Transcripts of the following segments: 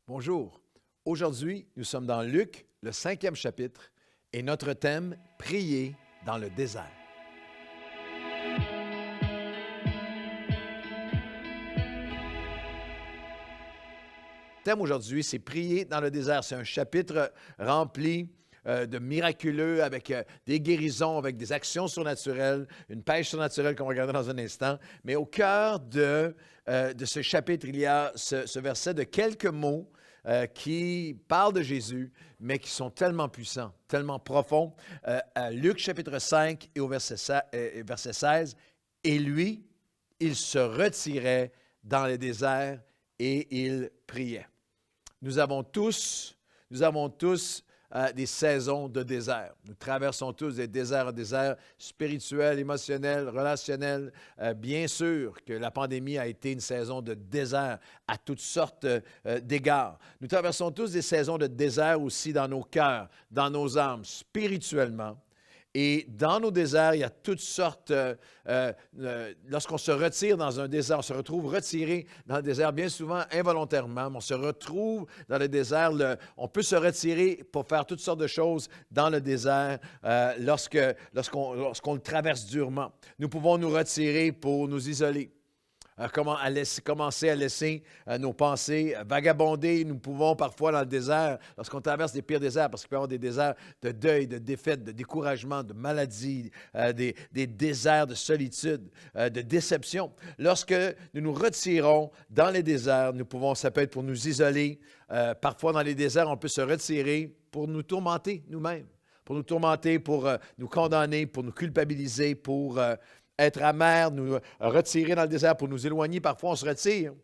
Bonjour. Aujourd'hui, nous sommes dans Luc, le 5e chapitre, et notre thème, Prier dans le désert. Le thème aujourd'hui, c'est Prier dans le désert. C'est un chapitre rempli de miraculeux, avec des guérisons, avec des actions surnaturelles, une pêche surnaturelle qu'on va regarder dans un instant. Mais au cœur de ce chapitre, il y a ce verset de quelques mots qui parlent de Jésus, mais qui sont tellement puissants, tellement profonds. À Luc chapitre 5 et au verset 16, « Et lui, il se retirait dans le désert et il priait. » Nous avons tous des saisons de désert. Nous traversons tous des déserts spirituels, émotionnels, relationnels. Bien sûr que la pandémie a été une saison de désert à toutes sortes d'égards. Nous traversons tous des saisons de désert aussi dans nos cœurs, dans nos âmes, spirituellement. Et dans nos déserts, il y a toutes sortes, lorsqu'on se retire dans un désert, on se retrouve retiré dans le désert, bien souvent involontairement, mais on se retrouve dans le désert, on peut se retirer pour faire toutes sortes de choses dans le désert lorsqu'on le traverse durement. Nous pouvons nous retirer pour nous isoler. Commencer à laisser nos pensées vagabonder. Nous pouvons parfois dans le désert, lorsqu'on traverse des pires déserts, parce qu'il peut y avoir des déserts de deuil, de défaite, de découragement, de maladie, des déserts de solitude, de déception. Lorsque nous nous retirons dans les déserts, ça peut être pour nous isoler. Parfois dans les déserts, on peut se retirer pour nous tourmenter nous-mêmes, pour nous condamner, pour nous culpabiliser, pour être amer, nous retirer dans le désert pour nous éloigner. Parfois, on se retire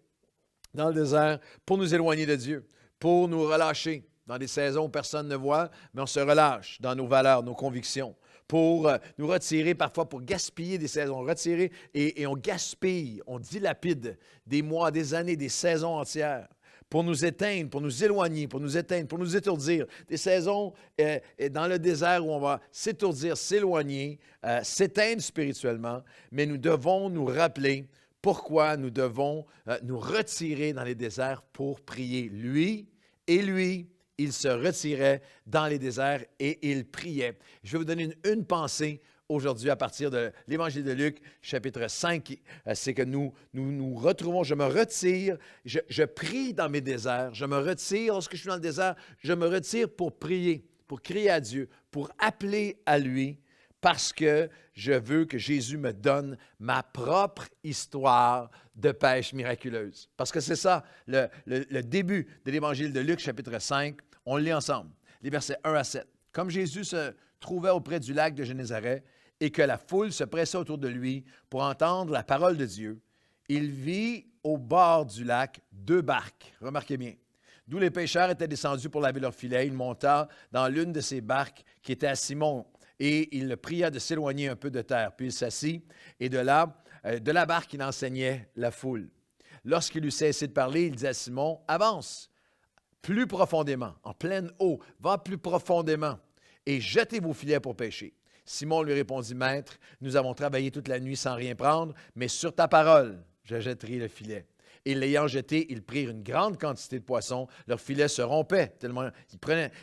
dans le désert pour nous éloigner de Dieu, pour nous relâcher dans des saisons où personne ne voit, mais on se relâche dans nos valeurs, nos convictions, pour nous retirer parfois, pour gaspiller des saisons. Retirer et on gaspille, on dilapide des mois, des années, des saisons entières, pour nous éteindre, pour nous éloigner, pour nous éteindre, pour nous étourdir. Des saisons dans le désert où on va s'étourdir, s'éloigner, s'éteindre spirituellement, mais nous devons nous rappeler pourquoi nous devons nous retirer dans les déserts pour prier. Lui, il se retirait dans les déserts et il priait. Je vais vous donner une pensée aujourd'hui, à partir de l'Évangile de Luc, chapitre 5, c'est que nous retrouvons, je me retire, je prie dans mes déserts, je me retire, lorsque je suis dans le désert, je me retire pour prier, pour crier à Dieu, pour appeler à lui, parce que je veux que Jésus me donne ma propre histoire de pêche miraculeuse. Parce que c'est ça, le début de l'Évangile de Luc, chapitre 5, on le lit ensemble, les versets 1 à 7. Comme Jésus se trouvait auprès du lac de Génézareth, et que la foule se pressait autour de lui pour entendre la parole de Dieu, il vit au bord du lac 2 barques, remarquez bien, d'où les pêcheurs étaient descendus pour laver leurs filets. Il monta dans l'une de ces barques qui était à Simon, et il le pria de s'éloigner un peu de terre. Puis il s'assit, et de la barque, il enseignait la foule. Lorsqu'il eut cessé de parler, il dit à Simon, « Avance plus profondément, en pleine eau, va plus profondément, et jetez vos filets pour pêcher. » Simon lui répondit, « Maître, nous avons travaillé toute la nuit sans rien prendre, mais sur ta parole, je jetterai le filet. » Et l'ayant jeté, ils prirent une grande quantité de poissons. Leur filet se rompait tellement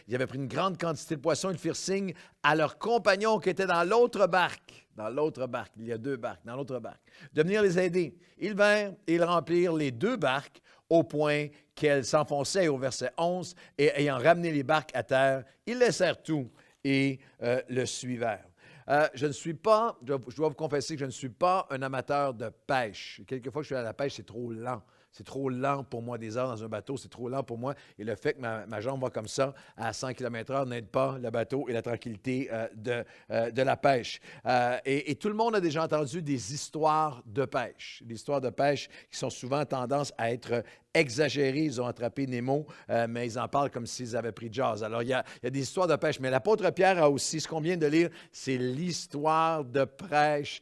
ils avaient pris une grande quantité de poissons. Ils firent signe à leurs compagnons qui étaient dans l'autre barque. Dans l'autre barque, il y a 2 barques, dans l'autre barque, de venir les aider. Ils vinrent et ils remplirent les 2 barques au point qu'elles s'enfonçaient. Au verset 11, et ayant ramené les barques à terre, ils laissèrent tout et le suivèrent. Je dois vous confesser que je ne suis pas un amateur de pêche. Quelquefois que je suis à la pêche, c'est trop lent. C'est trop lent pour moi, des heures dans un bateau, c'est trop lent pour moi. Et le fait que ma jambe va comme ça à 100 km/h n'aide pas le bateau et la tranquillité de la pêche. Et tout le monde a déjà entendu des histoires de pêche. Des histoires de pêche qui sont souvent tendance à être exagérées. Ils ont attrapé Nemo, mais ils en parlent comme s'ils avaient pris Jaws. Alors, il y a des histoires de pêche. Mais l'apôtre Pierre a aussi, ce qu'on vient de lire, c'est l'histoire de pêche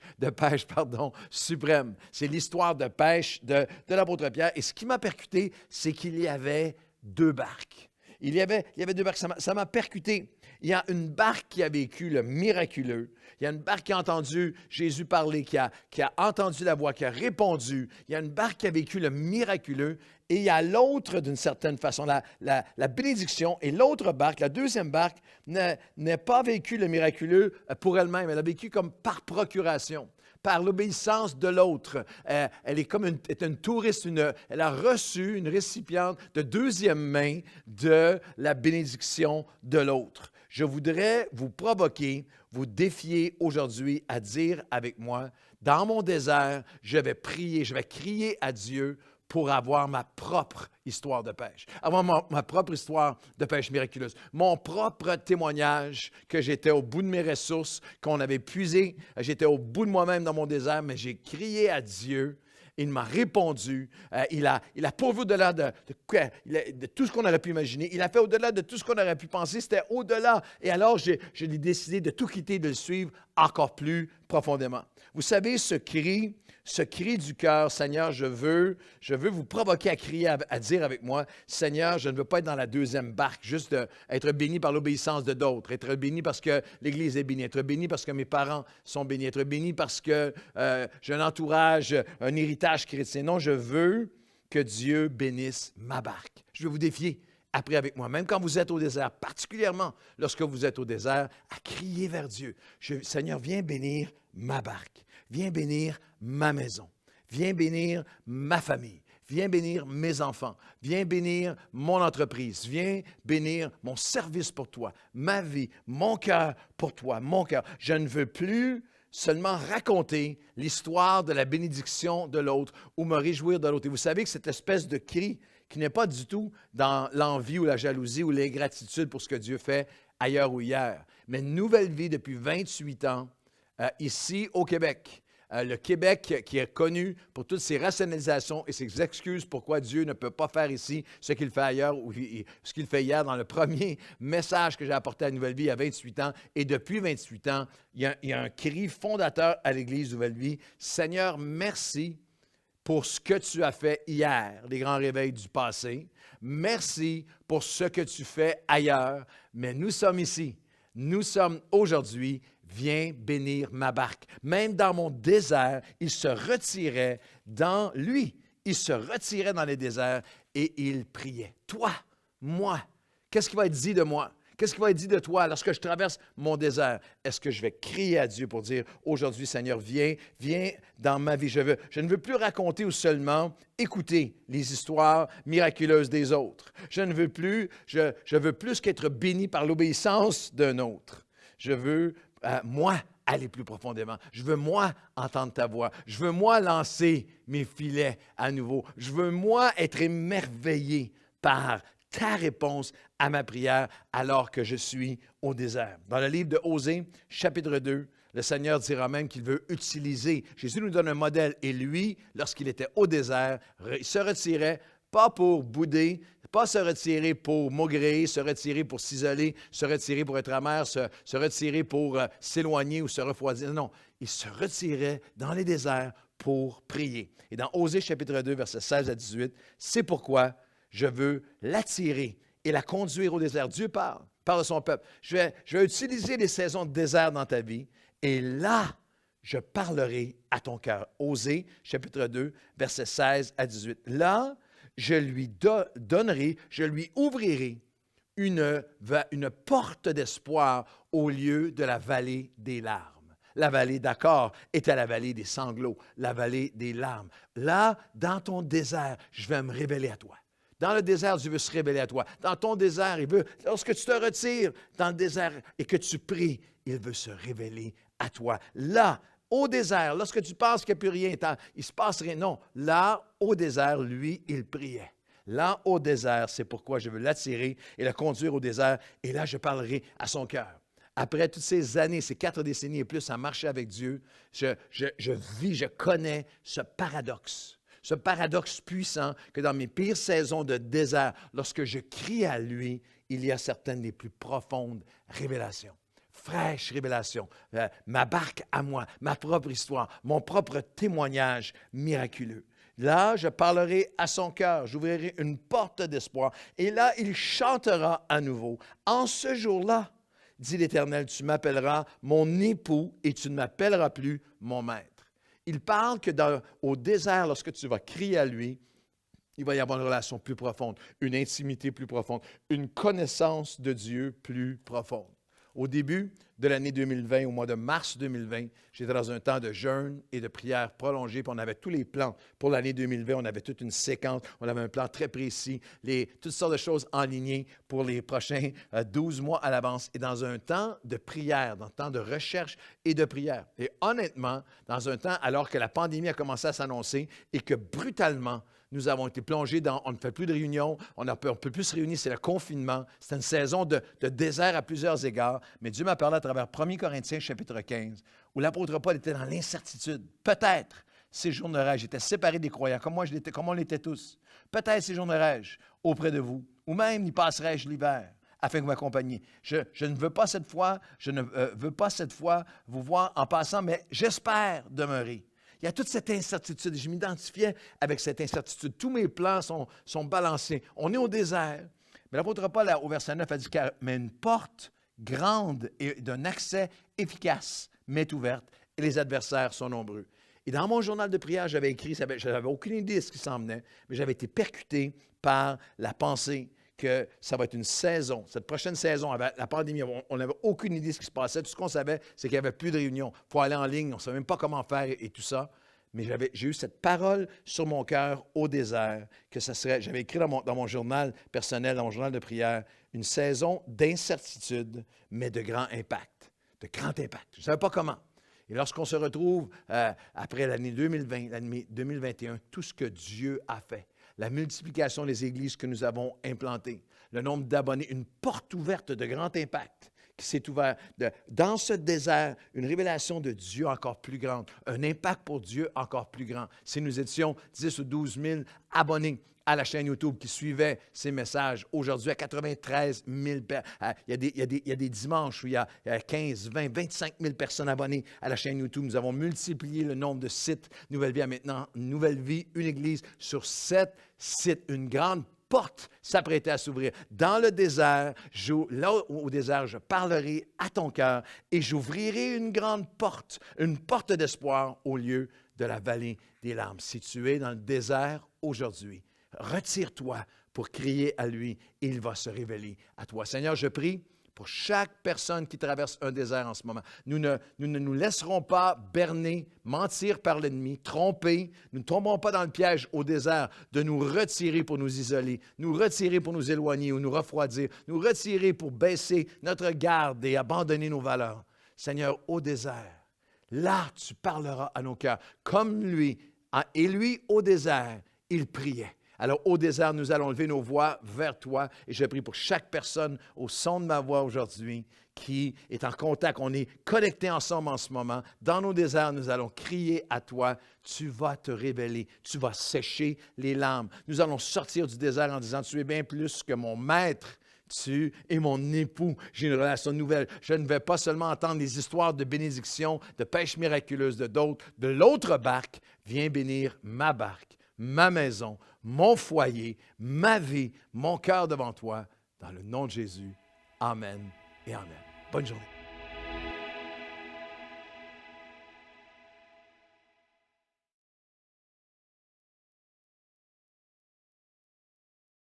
suprême. C'est l'histoire de pêche de l'apôtre Pierre. Et ce qui m'a percuté, c'est qu'il y avait 2 barques. Il y avait 2 barques. Ça m'a percuté. Il y a une barque qui a vécu le miraculeux. Il y a une barque qui a entendu Jésus parler, qui a entendu la voix, qui a répondu. Il y a une barque qui a vécu le miraculeux. Et il y a l'autre, d'une certaine façon, la bénédiction. Et l'autre barque, la deuxième barque, n'est pas vécue le miraculeux pour elle-même. Elle a vécu comme par procuration, par l'obéissance de l'autre. Elle est comme est une touriste, elle a reçu une récipiente de deuxième main de la bénédiction de l'autre. Je voudrais vous provoquer, vous défier aujourd'hui à dire avec moi, dans mon désert, je vais prier, je vais crier à Dieu pour avoir ma propre histoire de pêche, avoir ma propre histoire de pêche miraculeuse, mon propre témoignage que j'étais au bout de mes ressources, qu'on avait puisé, j'étais au bout de moi-même dans mon désert, mais j'ai crié à Dieu. Il m'a répondu. Il a pourvu au-delà de tout ce qu'on aurait pu imaginer. Il a fait au-delà de tout ce qu'on aurait pu penser. C'était au-delà. Et alors, je l'ai décidé de tout quitter, de le suivre encore plus profondément. Vous savez, ce cri du cœur, Seigneur, je veux vous provoquer à crier, à dire avec moi, Seigneur, je ne veux pas être dans la deuxième barque, juste être béni par l'obéissance de d'autres, être béni parce que l'Église est bénie, être béni parce que mes parents sont bénis, être béni parce que j'ai un entourage, un héritage chrétien. Non, je veux que Dieu bénisse ma barque. Je veux vous défier. Après avec moi, même quand vous êtes au désert, particulièrement lorsque vous êtes au désert, à crier vers Dieu. Seigneur, viens bénir ma barque. Viens bénir ma maison. Viens bénir ma famille. Viens bénir mes enfants. Viens bénir mon entreprise. Viens bénir mon service pour toi, ma vie, mon cœur pour toi, mon cœur. Je ne veux plus seulement raconter l'histoire de la bénédiction de l'autre ou me réjouir de l'autre. Et vous savez que cette espèce de cri qui n'est pas du tout dans l'envie ou la jalousie ou l'ingratitude pour ce que Dieu fait ailleurs ou hier, mais une nouvelle vie depuis 28 ans ici au Québec. Le Québec qui est connu pour toutes ses rationalisations et ses excuses pourquoi Dieu ne peut pas faire ici ce qu'il fait ailleurs ou ce qu'il fait hier dans le premier message que j'ai apporté à Nouvelle Vie il y a 28 ans. Et depuis 28 ans, il y a un cri fondateur à l'Église Nouvelle Vie. Seigneur, merci pour ce que tu as fait hier, les grands réveils du passé. Merci pour ce que tu fais ailleurs. Mais nous sommes ici. Nous sommes aujourd'hui. Viens bénir ma barque. Même dans mon désert, il se retirait dans lui. Il se retirait dans les déserts et il priait. Toi, moi, qu'est-ce qui va être dit de moi? Qu'est-ce qui va être dit de toi lorsque je traverse mon désert? Est-ce que je vais crier à Dieu pour dire, aujourd'hui, Seigneur, viens dans ma vie. Je ne veux plus raconter ou seulement écouter les histoires miraculeuses des autres. Je veux plus qu'être béni par l'obéissance d'un autre. Je veux, moi, aller plus profondément. Je veux, moi, entendre ta voix. Je veux, moi, lancer mes filets à nouveau. Je veux, moi, être émerveillé par ta réponse à ma prière alors que je suis au désert. Dans le livre de Osée, chapitre 2, le Seigneur dira même qu'il veut utiliser. Jésus nous donne un modèle et lui, lorsqu'il était au désert, il se retirait, pas pour bouder, pas se retirer pour maugréer, se retirer pour s'isoler, se retirer pour être amer, se retirer pour s'éloigner ou se refroidir. Non, il se retirait dans les déserts pour prier. Et dans Osée chapitre 2, versets 16 à 18, c'est pourquoi je veux l'attirer et la conduire au désert. Dieu parle de son peuple. Je vais utiliser les saisons de désert dans ta vie et là, je parlerai à ton cœur. Osée, chapitre 2, versets 16 à 18. Là, je lui donnerai, je lui ouvrirai une porte d'espoir au lieu de la vallée des larmes. La vallée d'Achor était la vallée des sanglots, la vallée des larmes. Là, dans ton désert, je vais me révéler à toi. Dans le désert, Dieu veut se révéler à toi. Dans ton désert, il veut, lorsque tu te retires dans le désert et que tu pries, il veut se révéler à toi. Là, au désert, lorsque tu penses qu'il n'y a plus rien, il ne se passe rien. Non, là, au désert, lui, il priait. Là, au désert, c'est pourquoi je veux l'attirer et le conduire au désert. Et là, je parlerai à son cœur. Après toutes ces années, ces 4 décennies et plus à marcher avec Dieu, je connais ce paradoxe puissant que dans mes pires saisons de désert, lorsque je crie à lui, il y a certaines des plus profondes révélations. Fraîche révélation, ma barque à moi, ma propre histoire, mon propre témoignage miraculeux. Là, je parlerai à son cœur, j'ouvrirai une porte d'espoir, et là, il chantera à nouveau. En ce jour-là, dit l'Éternel, tu m'appelleras mon époux et tu ne m'appelleras plus mon maître. Il parle que au désert, lorsque tu vas crier à lui, Il va y avoir une relation plus profonde, une intimité plus profonde, une connaissance de Dieu plus profonde. Au début de l'année 2020, au mois de mars 2020, j'étais dans un temps de jeûne et de prière prolongée, puis on avait tous les plans pour l'année 2020. On avait toute une séquence, on avait un plan très précis, toutes sortes de choses enlignées pour les prochains 12 mois à l'avance. Et dans un temps de prière, dans un temps de recherche et de prière. Et honnêtement, dans un temps alors que la pandémie a commencé à s'annoncer et que brutalement, nous avons été plongés dans, on ne fait plus de réunions, on ne peut plus se réunir, c'est le confinement. C'est une saison de désert à plusieurs égards. Mais Dieu m'a parlé à travers 1 Corinthiens chapitre 15, où l'apôtre Paul était dans l'incertitude. Peut-être séjournerai-je, j'étais séparé des croyants, comme moi, comme on l'était tous. Peut-être séjournerai-je auprès de vous, ou même y passerai-je l'hiver, afin que vous m'accompagniez. Je ne veux pas cette fois, vous voir en passant, mais j'espère demeurer. Il y a toute cette incertitude. Je m'identifiais avec cette incertitude. Tous mes plans sont balancés. On est au désert. Mais l'apôtre Paul, au verset 9, a dit « Mais une porte grande et d'un accès efficace m'est ouverte, et les adversaires sont nombreux. » Et dans mon journal de prière, j'avais écrit, je n'avais aucune idée de ce qui s'en venait, mais j'avais été percuté par la pensée que ça va être une saison, cette prochaine saison, avec la pandémie, on n'avait aucune idée de ce qui se passait. Tout ce qu'on savait, c'est qu'il n'y avait plus de réunions. Il faut aller en ligne, on ne savait même pas comment faire et tout ça. Mais j'ai eu cette parole sur mon cœur au désert, que ça serait, j'avais écrit dans mon journal personnel, dans mon journal de prière, une saison d'incertitude, mais de grand impact. De grand impact. Je ne savais pas comment. Et lorsqu'on se retrouve après l'année 2020, l'année 2021, tout ce que Dieu a fait, la multiplication des églises que nous avons implantées, le nombre d'abonnés, une porte ouverte de grand impact qui s'est ouverte. Dans ce désert, une révélation de Dieu encore plus grande, un impact pour Dieu encore plus grand. Si nous étions 10 ou 12 000 abonnés à la chaîne YouTube qui suivaient ces messages, aujourd'hui à 93 000 il y a des dimanches où il y a 15, 20, 25 000 personnes abonnées à la chaîne YouTube. Nous avons multiplié le nombre de sites Nouvelle Vie à maintenant Nouvelle Vie, une église sur 7 sites, une grande porte s'apprêtait à s'ouvrir. Dans le désert, là au désert, je parlerai à ton cœur et j'ouvrirai une grande porte, une porte d'espoir au lieu de la vallée des larmes. Si tu es dans le désert aujourd'hui, retire-toi pour crier à lui et il va se révéler à toi. Seigneur, je prie pour chaque personne qui traverse un désert en ce moment. Nous ne nous laisserons pas berner, mentir par l'ennemi, tromper. Nous ne tomberons pas dans le piège au désert de nous retirer pour nous isoler, nous retirer pour nous éloigner ou nous refroidir, nous retirer pour baisser notre garde et abandonner nos valeurs. Seigneur, au désert, là, tu parleras à nos cœurs comme lui. Et lui, au désert, il priait. Alors, au désert, nous allons lever nos voix vers toi et je prie pour chaque personne au son de ma voix aujourd'hui qui est en contact. On est connectés ensemble en ce moment. Dans nos déserts, nous allons crier à toi. Tu vas te révéler. Tu vas sécher les larmes. Nous allons sortir du désert en disant, tu es bien plus que mon maître. Tu es mon époux. J'ai une relation nouvelle. Je ne vais pas seulement entendre des histoires de bénédiction, de pêche miraculeuse de d'autres. De l'autre barque, viens bénir ma barque, ma maison, mon foyer, ma vie, mon cœur devant toi, dans le nom de Jésus. Amen et amen. Bonne journée.